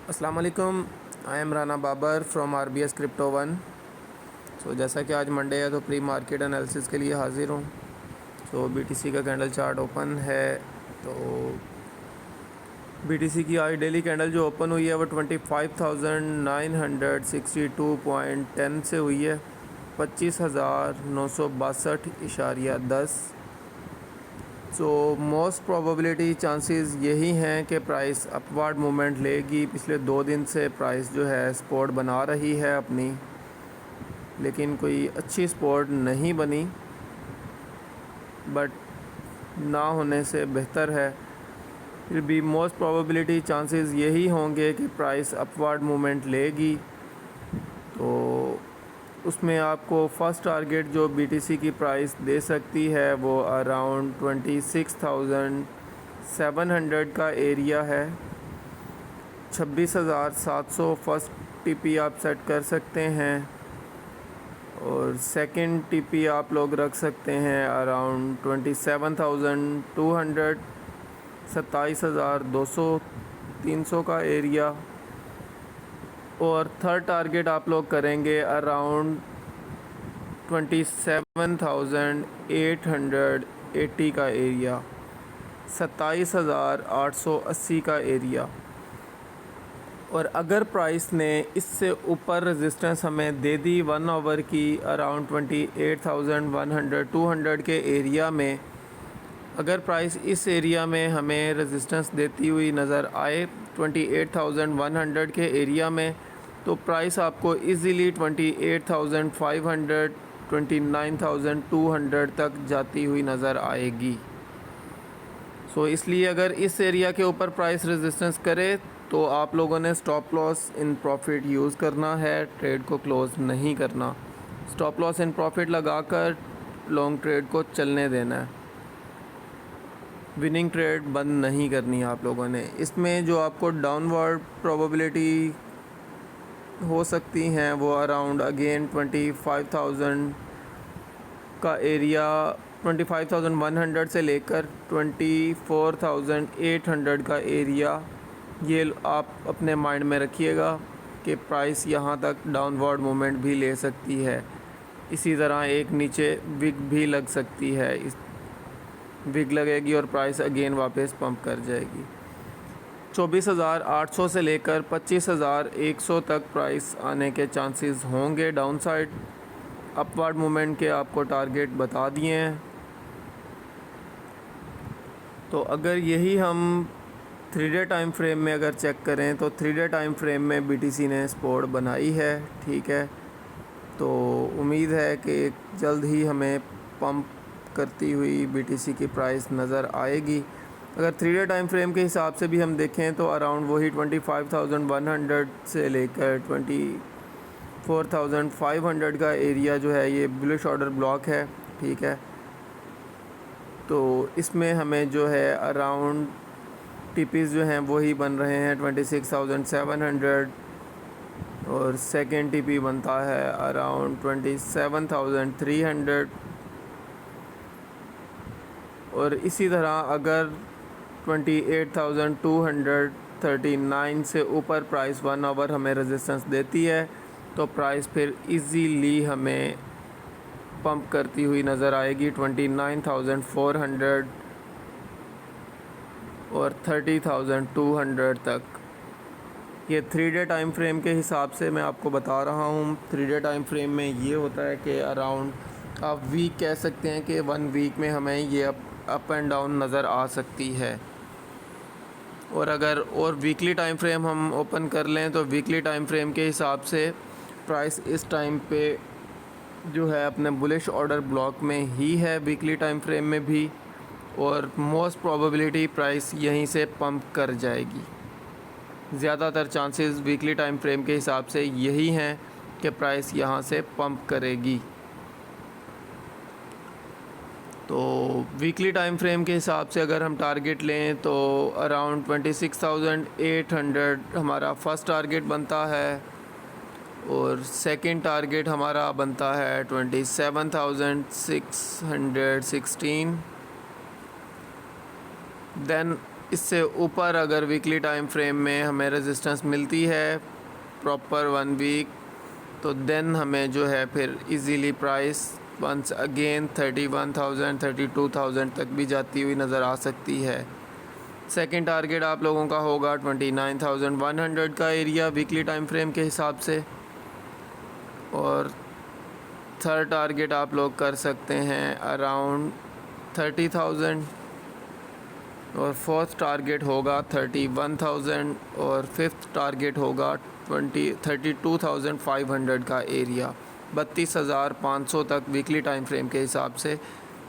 अस्सलाम वालेकुम। I am Rana Babar from RBS crypto one. जैसा कि आज मंडे है तो प्री मार्केट एनालिसिस के लिए हाज़िर हूँ। BTC का कैंडल चार्ट ओपन है। तो BTC की आज डेली कैंडल जो ओपन हुई है वो 25,962.10 से हुई है, 25,962.10। मोस्ट प्रोबेबिलिटी चांसेस यही हैं कि प्राइस अपवर्ड मूवमेंट लेगी। पिछले 2 दिन से प्राइस जो है सपोर्ट बना रही है अपनी, लेकिन कोई अच्छी सपोर्ट नहीं बनी, बट ना होने से बेहतर है। फिर भी मोस्ट प्रोबेबिलिटी चांसेस यही होंगे कि प्राइस अपवर्ड मूवमेंट लेगी। तो उसमें आपको फ़र्स्ट टारगेट जो BTC की प्राइस दे सकती है वो अराउंड 26,700 का एरिया है। 26,700 फर्स्ट TP आप सेट कर सकते हैं, और सेकंड TP आप लोग रख सकते हैं अराउंड 27,200, 27,200 300 का एरिया। और थर्ड टारगेट आप लोग करेंगे अराउंड 27,880 का एरिया, 27,880 का एरिया। और अगर प्राइस ने इससे ऊपर रेजिस्टेंस हमें दे दी 1 आवर की अराउंड 28,100 200 के एरिया में, अगर प्राइस इस एरिया में हमें रेजिस्टेंस देती हुई नज़र आए 28,100 के एरिया में, तो प्राइस आपको इजीली 28,500 29,200 तक जाती हुई नज़र आएगी। इसलिए अगर इस एरिया के ऊपर प्राइस रेजिस्टेंस करे तो आप लोगों ने stop loss in profit use करना है, ट्रेड को क्लोज़ नहीं करना। स्टॉप लॉस इन प्रॉफिट लगाकर लॉन्ग ट्रेड को चलने देना है, विनिंग ट्रेड बंद नहीं करनी है आप लोगों ने। इसमें जो आपको डाउनवर्ड प्रोबेबिलिटी हो सकती हैं वो अराउंड अगेन 25,000 का एरिया, 25,100 से लेकर 24,800 का एरिया, ये आप अपने माइंड में रखिएगा कि प्राइस यहाँ तक डाउनवर्ड मूवमेंट भी ले सकती है। इसी तरह एक नीचे विग भी लग सकती है, इस विग लगेगी और प्राइस अगेन वापस पंप कर जाएगी। 24,800 से लेकर 25,100 तक प्राइस आने के चांसेस होंगे डाउन साइड। अपवर्ड मूवमेंट के आपको टारगेट बता दिए हैं। तो अगर यही हम 3 डे टाइम फ्रेम में अगर चेक करें तो 3 डे टाइम फ्रेम में BTC ने सपोर्ट बनाई है, ठीक है। तो उम्मीद है कि जल्द ही हमें पंप करती हुई BTC की प्राइस नज़र आएगी। अगर 3 डे टाइम फ्रेम के हिसाब से भी हम देखें तो अराउंड वही 25,100 से लेकर 24,500 का एरिया जो है ये बुलिश ऑर्डर ब्लॉक है, ठीक है। तो इसमें हमें जो है अराउंड TPs जो हैं वही बन रहे हैं 26,700, और सेकेंड TP बनता है अराउंड 27,300। और इसी तरह अगर 28,239 से ऊपर प्राइस 1 आवर हमें रेजिस्टेंस देती है तो प्राइस फिर इजीली हमें पंप करती हुई नज़र आएगी 29,400 और 30,200 तक। ये 3 डे टाइम फ्रेम के हिसाब से मैं आपको बता रहा हूँ। 3 डे टाइम फ्रेम में ये होता है कि अराउंड आप वीक कह सकते हैं कि 1 वीक में हमें ये अप एंड डाउन नज़र आ सकती है। और अगर और वीकली टाइम फ्रेम हम ओपन कर लें तो वीकली टाइम फ्रेम के हिसाब से प्राइस इस टाइम पे जो है अपने बुलिश ऑर्डर ब्लॉक में ही है वीकली टाइम फ्रेम में भी, और मोस्ट प्रोबेबिलिटी प्राइस यहीं से पंप कर जाएगी। ज़्यादातर चांसेस वीकली टाइम फ्रेम के हिसाब से यही हैं कि प्राइस यहाँ से पंप करेगी। तो वीकली टाइम फ्रेम के हिसाब से अगर हम टारगेट लें तो अराउंड 26,800 हमारा फ़र्स्ट टारगेट बनता है, और सेकंड टारगेट हमारा बनता है 27,616। देन इससे ऊपर अगर वीकली टाइम फ्रेम में हमें रेजिस्टेंस मिलती है प्रॉपर 1 वीक, तो देन हमें जो है फिर इजीली प्राइस वंस अगेन 31,000 32,000 तक भी जाती हुई नज़र आ सकती है। सेकंड टारगेट आप लोगों का होगा 29,100 का एरिया वीकली टाइम फ्रेम के हिसाब से, और थर्ड टारगेट आप लोग कर सकते हैं अराउंड 30,000, और फोर्थ टारगेट होगा 31,000, और फिफ्थ टारगेट होगा 32,500 का एरिया। 32,500 तक वीकली टाइम फ्रेम के हिसाब से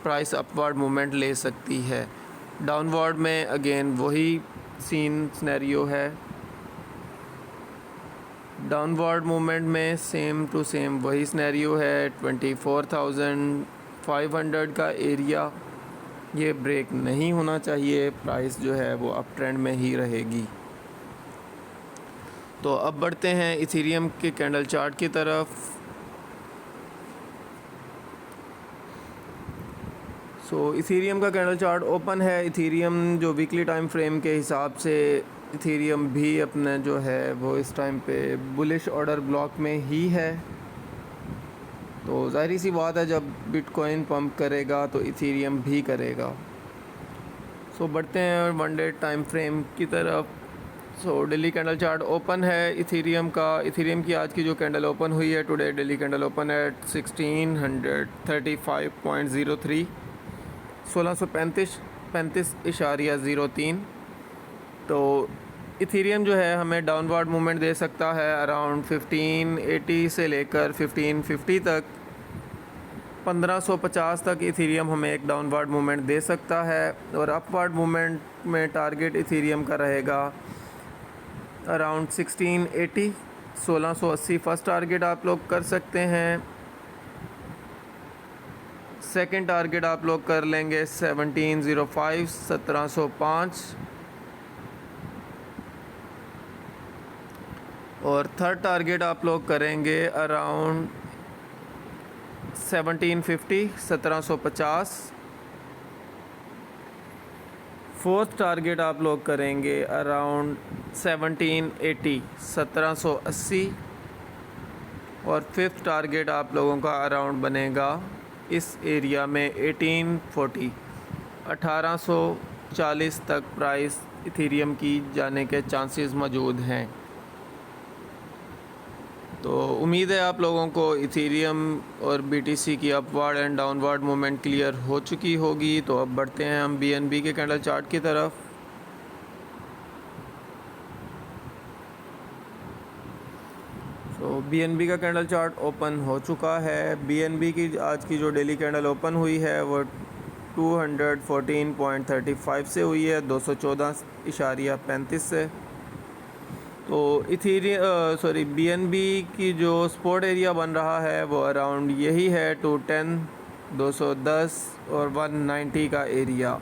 प्राइस अपवर्ड मूवमेंट ले सकती है। डाउनवर्ड में अगेन वही सिनेरियो है। डाउनवर्ड मूवमेंट में सेम टू सेम वही सिनेरियो है। 24,500 का एरिया ये ब्रेक नहीं होना चाहिए, प्राइस जो है वो अप ट्रेंड में ही रहेगी। तो अब बढ़ते हैं इथेरियम के कैंडल चार्ट की तरफ। इथेरियम का कैंडल चार्ट ओपन है। इथेरियम जो वीकली टाइम फ्रेम के हिसाब से इथेरियम भी अपने जो है वो इस टाइम पे बुलिश ऑर्डर ब्लॉक में ही है। तो ज़ाहिर सी बात है, जब बिटकॉइन पंप करेगा तो इथेरियम भी करेगा। बढ़ते हैं 1 डे टाइम फ्रेम की तरफ। डेली कैंडल चार्ट ओपन है इथेरियम का। इथेरियम की आज की जो कैंडल ओपन हुई है टुडे, डेली कैंडल ओपन है 1635.03, 1635.03। तो इथेरियम जो है हमें डाउनवर्ड मूवमेंट दे सकता है अराउंड 1580 से लेकर 1550 तक। 1550 तक इथेरियम हमें एक डाउनवर्ड मूवमेंट दे सकता है, और अपवर्ड मूवमेंट में टारगेट इथेरियम का रहेगा अराउंड 1680, 1680 फर्स्ट टारगेट आप लोग कर सकते हैं। सेकंड टारगेट आप लोग कर लेंगे 1705, 1705, और थर्ड टारगेट आप लोग करेंगे अराउंड 1750, 1750। फोर्थ टारगेट आप लोग करेंगे अराउंड 1780, 1780, और फिफ्थ टारगेट आप लोगों का अराउंड बनेगा इस एरिया में 1840, 1840 तक प्राइस इथेरियम की जाने के चांसेस मौजूद हैं। तो उम्मीद है आप लोगों को इथेरियम और बीटीसी की upward and downward movement clear हो चुकी होगी। तो अब बढ़ते हैं हम बीएनबी के कैंडल चार्ट की तरफ। बीएनबी का कैंडल चार्ट ओपन हो चुका है। बीएनबी की आज की जो डेली कैंडल ओपन हुई है वो 214.35 से हुई है, 214.35 से। तो बीएनबी की जो सपोर्ट एरिया बन रहा है वो अराउंड यही है 210, 210 और 190 का एरिया।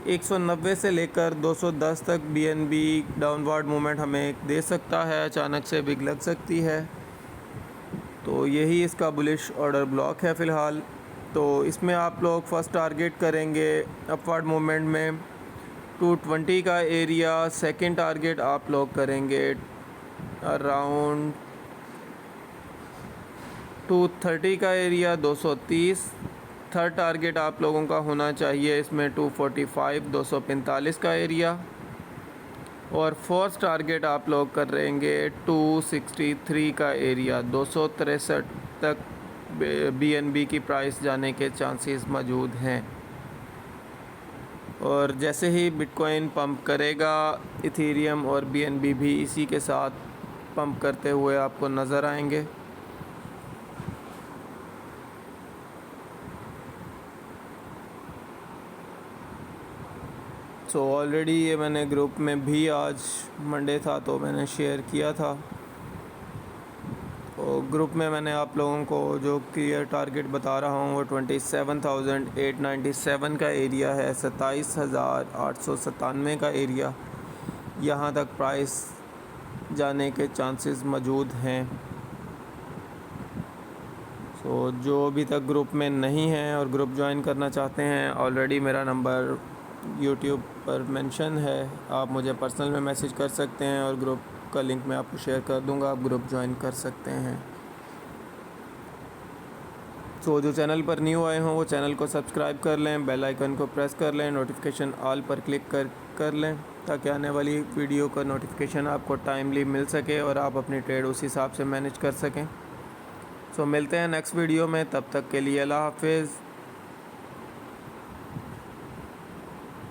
190 से लेकर 210 तक बीएनबी डाउनवर्ड मूवमेंट हमें दे सकता है, अचानक से बिग लग सकती है। तो यही इसका बुलिश ऑर्डर ब्लॉक है फ़िलहाल। तो इसमें आप लोग फर्स्ट टारगेट करेंगे अपवर्ड मूवमेंट में 220 का एरिया। सेकंड टारगेट आप लोग करेंगे अराउंड 230 का एरिया, 230। थर्ड टारगेट आप लोगों का होना चाहिए इसमें 245, 245 का एरिया, और फोर्थ टारगेट आप लोग करेंगे 263 का एरिया, 263 तक बीएनबी की प्राइस जाने के चांसेस मौजूद हैं। और जैसे ही बिटकॉइन पंप करेगा इथेरियम और बीएनबी भी इसी के साथ पंप करते हुए आपको नज़र आएंगे। ऑलरेडी ये मैंने ग्रुप में भी, आज मंडे था तो मैंने शेयर किया था। तो ग्रुप में मैंने आप लोगों को जो क्लियर टारगेट बता रहा हूँ वो 27,897 का एरिया है, 27,897 का एरिया। यहाँ तक प्राइस जाने के चांसेस मौजूद हैं। जो अभी तक ग्रुप में नहीं हैं और ग्रुप ज्वाइन करना चाहते हैं, ऑलरेडी मेरा नंबर यूट्यूब पर मेंशन है, आप मुझे पर्सनल में मैसेज कर सकते हैं और ग्रुप का लिंक मैं आपको शेयर कर दूंगा, आप ग्रुप ज्वाइन कर सकते हैं। तो जो चैनल पर न्यू आए हों वो चैनल को सब्सक्राइब कर लें, बेल आइकन को प्रेस कर लें, नोटिफिकेशन ऑल पर क्लिक कर लें ताकि आने वाली वीडियो का नोटिफिकेशन आपको टाइमली मिल सके और आप अपनी ट्रेड उस हिसाब से मैनेज कर सकें। सो मिलते हैं नेक्स्ट वीडियो में, तब तक के लिए अल्लाह हाफिज़।